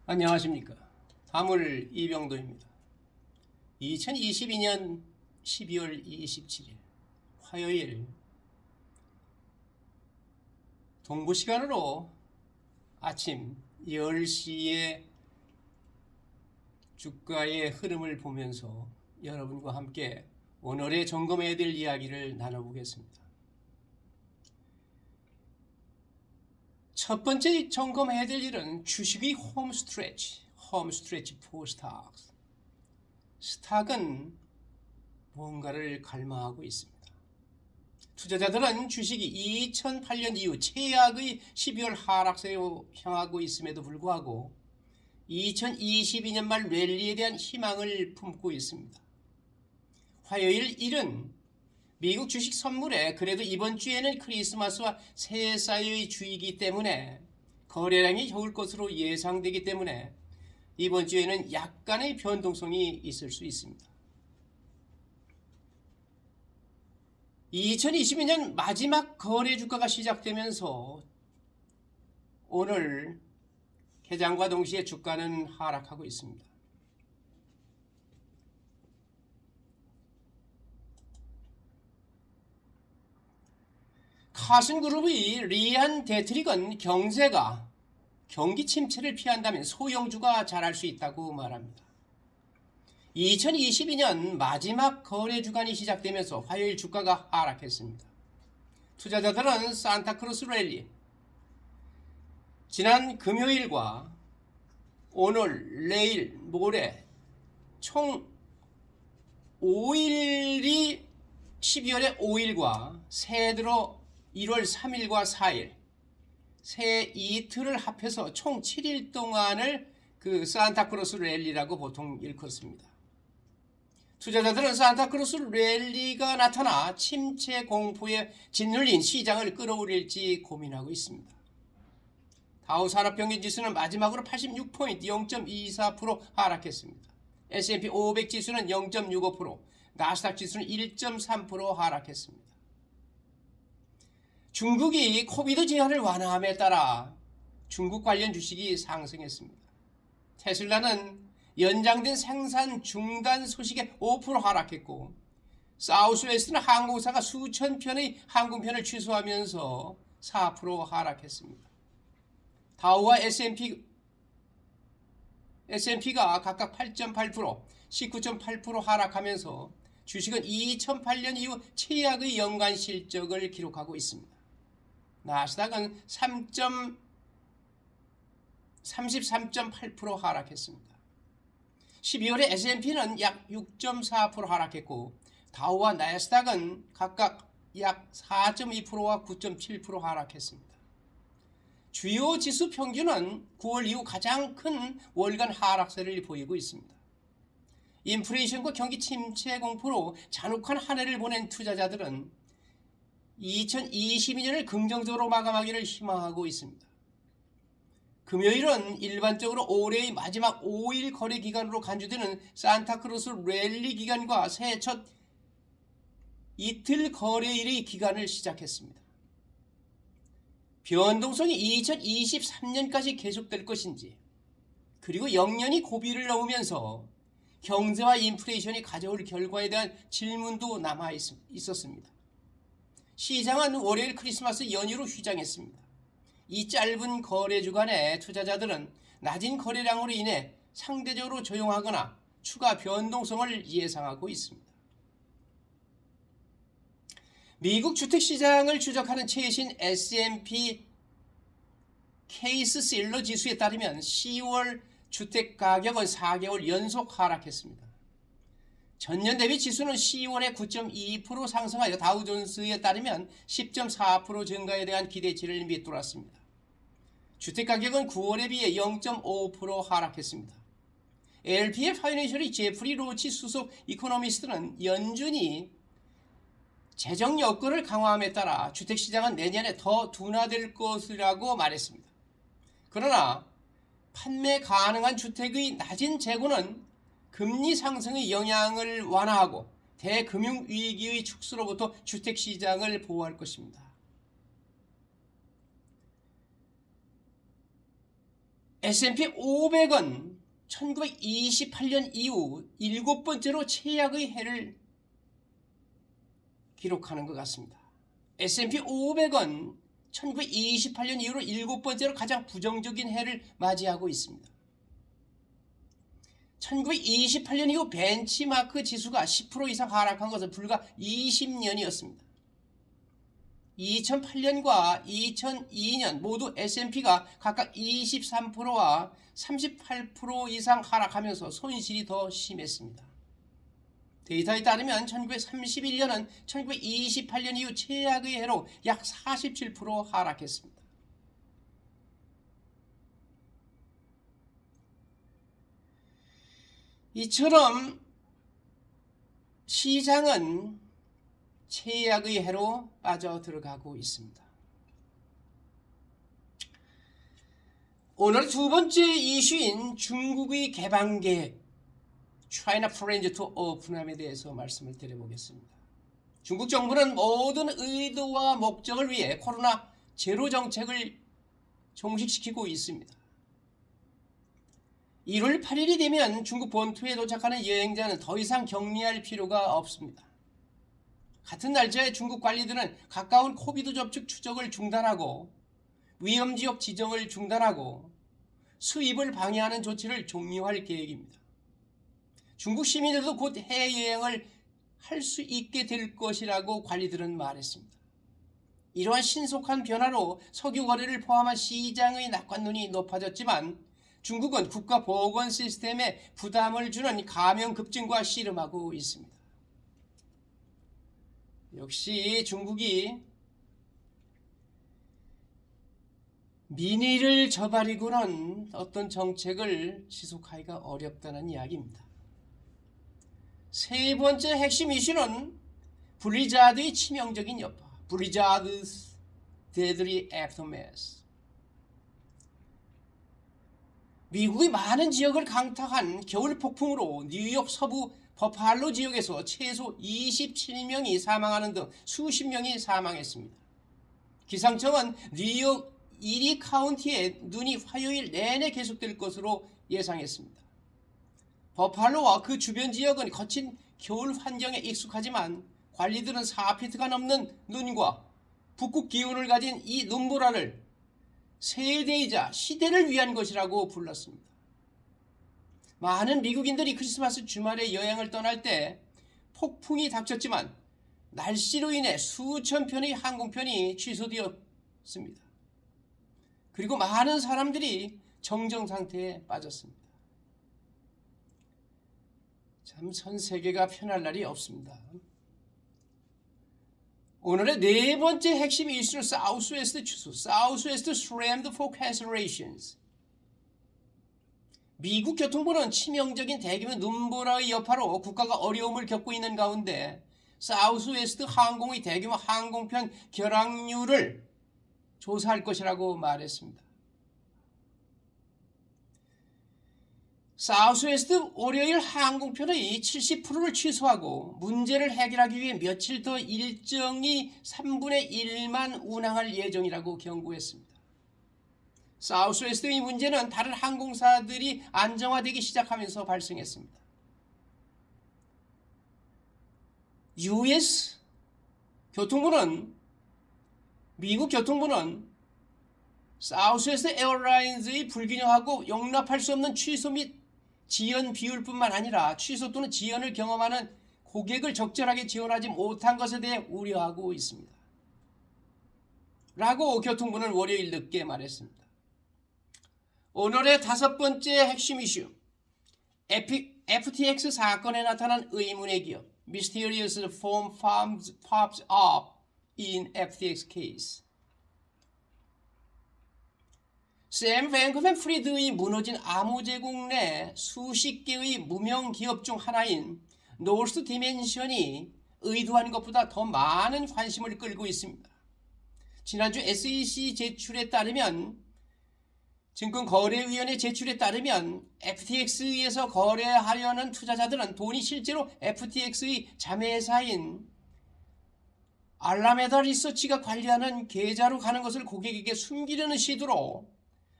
안녕하십니까. 다물 이병도입니다. 2022년 12월 27일 화요일 동부 시간으로 아침 10시에 주가의 흐름을 보면서 여러분과 함께 오늘의 점검해야 될 이야기를 나눠보겠습니다. 첫 번째 점검해야 될 일은 주식의 홈스트레치 포 스탁스. 스탁은 뭔가를 갈망하고 있습니다. 투자자들은 주식이 2008년 이후 최악의 12월 하락세로 향하고 있음에도 불구하고 2022년 말 랠리에 대한 희망을 품고 있습니다. 화요일 1은 미국 주식 선물에 그래도 이번 주에는 크리스마스와 새해 사이의 주이기 때문에 거래량이 적을 것으로 예상되기 때문에 이번 주에는 약간의 변동성이 있을 수 있습니다. 2022년 마지막 거래 주가가 시작되면서 오늘 개장과 동시에 주가는 하락하고 있습니다. 카슨그룹의 리안 데트릭은 경제가 경기 침체를 피한다면 소형주가 잘할 수 있다고 말합니다. 2022년 마지막 거래 주간이 시작되면서 화요일 주가가 하락했습니다. 투자자들은 산타크루스 랠리, 지난 금요일과 오늘, 내일, 모레 총 5일이 12월의 5일과 새해 들어 1월 3일과 4일 새 이틀을 합해서 총 7일 동안을 산타크루스 랠리라고 보통 일컫습니다. 투자자들은 산타크루스 랠리가 나타나 침체 공포에 짓눌린 시장을 끌어올릴지 고민하고 있습니다. 다우 산업평균지수는 마지막으로 86포인트 0.24% 하락했습니다. S&P 500 지수는 0.65%, 나스닥 지수는 1.3% 하락했습니다. 중국이 코비드 제한을 완화함에 따라 중국 관련 주식이 상승했습니다. 테슬라는 연장된 생산 중단 소식에 5% 하락했고, 사우스웨스트는 항공사가 수천 편의 항공편을 취소하면서 4% 하락했습니다. 다우와 S&P가 각각 8.8%, 19.8% 하락하면서 주식은 2008년 이후 최악의 연간 실적을 기록하고 있습니다. 나스닥은 33.8% 하락했습니다. 12월에 S&P는 약 6.4% 하락했고 다우와 나스닥은 각각 약 4.2%와 9.7% 하락했습니다. 주요 지수 평균은 9월 이후 가장 큰 월간 하락세를 보이고 있습니다. 인플레이션과 경기 침체 공포로 잔혹한 한 해를 보낸 투자자들은 2022년을 긍정적으로 마감하기를 희망하고 있습니다. 금요일은 일반적으로 올해의 마지막 5일 거래 기간으로 간주되는 산타크루스 랠리 기간과 새해 첫 이틀 거래일의 기간을 시작했습니다. 변동성이 2023년까지 계속될 것인지, 그리고 영년이 고비를 넘으면서 경제와 인플레이션이 가져올 결과에 대한 질문도 남아 있었습니다. 시장은 월요일 크리스마스 연휴로 휴장했습니다. 이 짧은 거래 주간에 투자자들은 낮은 거래량으로 인해 상대적으로 조용하거나 추가 변동성을 예상하고 있습니다. 미국 주택시장을 추적하는 최신 S&P 케이스-실러 지수에 따르면 10월 주택가격은 4개월 연속 하락했습니다. 전년 대비 지수는 10월에 9.2% 상승하여 다우존스에 따르면 10.4% 증가에 대한 기대치를 밑돌았습니다. 주택가격은 9월에 비해 0.5% 하락했습니다. LP의 파이낸셜의 제프리 로치 수석 이코노미스트는 연준이 재정 여건을 강화함에 따라 주택시장은 내년에 더 둔화될 것이라고 말했습니다. 그러나 판매 가능한 주택의 낮은 재고는 금리 상승의 영향을 완화하고 대금융위기의 축소로부터 주택시장을 보호할 것입니다. S&P 500은 1928년 이후 7번째로 최악의 해를 기록하는 것 같습니다. S&P 500은 1928년 이후로 7번째로 가장 부정적인 해를 맞이하고 있습니다. 1928년 이후 벤치마크 지수가 10% 이상 하락한 것은 불과 20년이었습니다. 2008년과 2002년 모두 S&P가 각각 23%와 38% 이상 하락하면서 손실이 더 심했습니다. 데이터에 따르면 1931년은 1928년 이후 최악의 해로 약 47% 하락했습니다. 이처럼 시장은 최악의 해로 빠져들어가고 있습니다. 오늘 두 번째 이슈인 중국의 개방계획 China Plans to Open에 대해서 말씀을 드려보겠습니다. 중국 정부는 모든 의도와 목적을 위해 코로나 제로 정책을 종식시키고 있습니다. 1월 8일이 되면 중국 본토에 도착하는 여행자는 더 이상 격리할 필요가 없습니다. 같은 날짜에 중국 관리들은 가까운 코비드 접촉 추적을 중단하고 위험지역 지정을 중단하고 수입을 방해하는 조치를 종료할 계획입니다. 중국 시민들도 곧 해외여행을 할 수 있게 될 것이라고 관리들은 말했습니다. 이러한 신속한 변화로 석유 거래를 포함한 시장의 낙관론이 높아졌지만 중국은 국가보건 시스템에 부담을 주는 감염 급증과 씨름하고 있습니다. 역시 중국이 민의를 저버리고는 어떤 정책을 지속하기가 어렵다는 이야기입니다. 세 번째 핵심 이슈는 블리자드의 치명적인 여파, Blizzard's deadly aftermath. 미국의 많은 지역을 강타한 겨울 폭풍으로 뉴욕 서부 버팔로 지역에서 최소 27명이 사망하는 등 수십 명이 사망했습니다. 기상청은 뉴욕 이리 카운티에 눈이 화요일 내내 계속될 것으로 예상했습니다. 버팔로와 그 주변 지역은 거친 겨울 환경에 익숙하지만 관리들은 4피트가 넘는 눈과 북극 기온을 가진 이 눈보라를 세대이자 시대를 위한 것이라고 불렀습니다. 많은 미국인들이 크리스마스 주말에 여행을 떠날 때 폭풍이 닥쳤지만 날씨로 인해 수천 편의 항공편이 취소되었습니다. 그리고 많은 사람들이 정정 상태에 빠졌습니다. 참 전 세계가 편할 날이 없습니다. 오늘의 네 번째 핵심 이슈는 사우스웨스트 추수, 사우스웨스트 slammed for cancellations. 미국 교통부는 치명적인 대규모 눈보라의 여파로 국가가 어려움을 겪고 있는 가운데 사우스웨스트 항공의 대규모 항공편 결항률을 조사할 것이라고 말했습니다. 사우스웨스트 월요일 항공편의 70%를 취소하고 문제를 해결하기 위해 며칠 더 일정이 3분의 1만 운항할 예정이라고 경고했습니다. 사우스웨스트의 문제는 다른 항공사들이 안정화되기 시작하면서 발생했습니다. US 교통부는 미국 교통부는 사우스웨스트 에어라인즈의 불균형하고 용납할 수 없는 취소 및 지연 비율뿐만 아니라 취소 또는 지연을 경험하는 고객을 적절하게 지원하지 못한 것에 대해 우려하고 있습니다. 라고 교통부는 월요일 늦게 말했습니다. 오늘의 다섯 번째 핵심 이슈, FTX 사건에 나타난 의문의 기업, Mysterious Firm pops up in FTX case. 샘 뱅크맨 프리드의 무너진 암호 제공 내 수십 개의 무명 기업 중 하나인 노스트 디멘션이 의도한 것보다 더 많은 관심을 끌고 있습니다. 지난주 SEC 제출에 따르면 증권거래위원회 제출에 따르면 FTX에서 거래하려는 투자자들은 돈이 실제로 FTX의 자매회사인 알라메다 리서치가 관리하는 계좌로 가는 것을 고객에게 숨기려는 시도로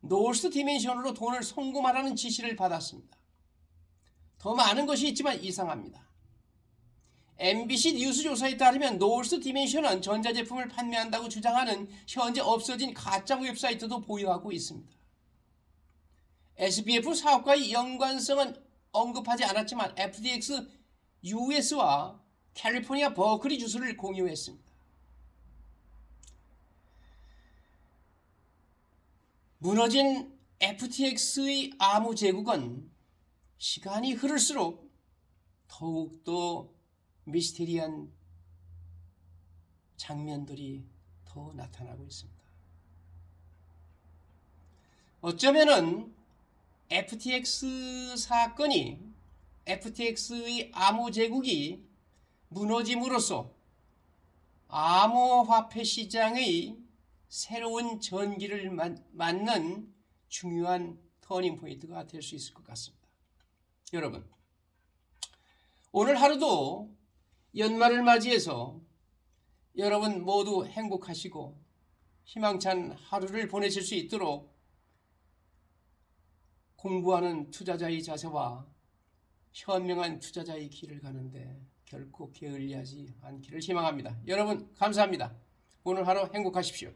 노스 디멘션으로 돈을 송금하라는 지시를 받았습니다. 더 많은 것이 있지만 이상합니다. MBC 뉴스 조사에 따르면 노스 디멘션은 전자제품을 판매한다고 주장하는 현재 없어진 가짜 웹사이트도 보유하고 있습니다. SBF 사업과의 연관성은 언급하지 않았지만 FTX US와 캘리포니아 버클리 주소를 공유했습니다. 무너진 FTX의 암호 제국은 시간이 흐를수록 더욱더 미스테리한 장면들이 더 나타나고 있습니다. 어쩌면은 FTX 사건이 FTX의 암호 제국이 무너짐으로써 암호화폐 시장의 새로운 전기를 맞는 중요한 터닝포인트가 될 수 있을 것 같습니다. 여러분, 오늘 하루도 연말을 맞이해서 여러분 모두 행복하시고 희망찬 하루를 보내실 수 있도록 공부하는 투자자의 자세와 현명한 투자자의 길을 가는데 결코 게을리하지 않기를 희망합니다. 여러분 감사합니다. 오늘 하루 행복하십시오.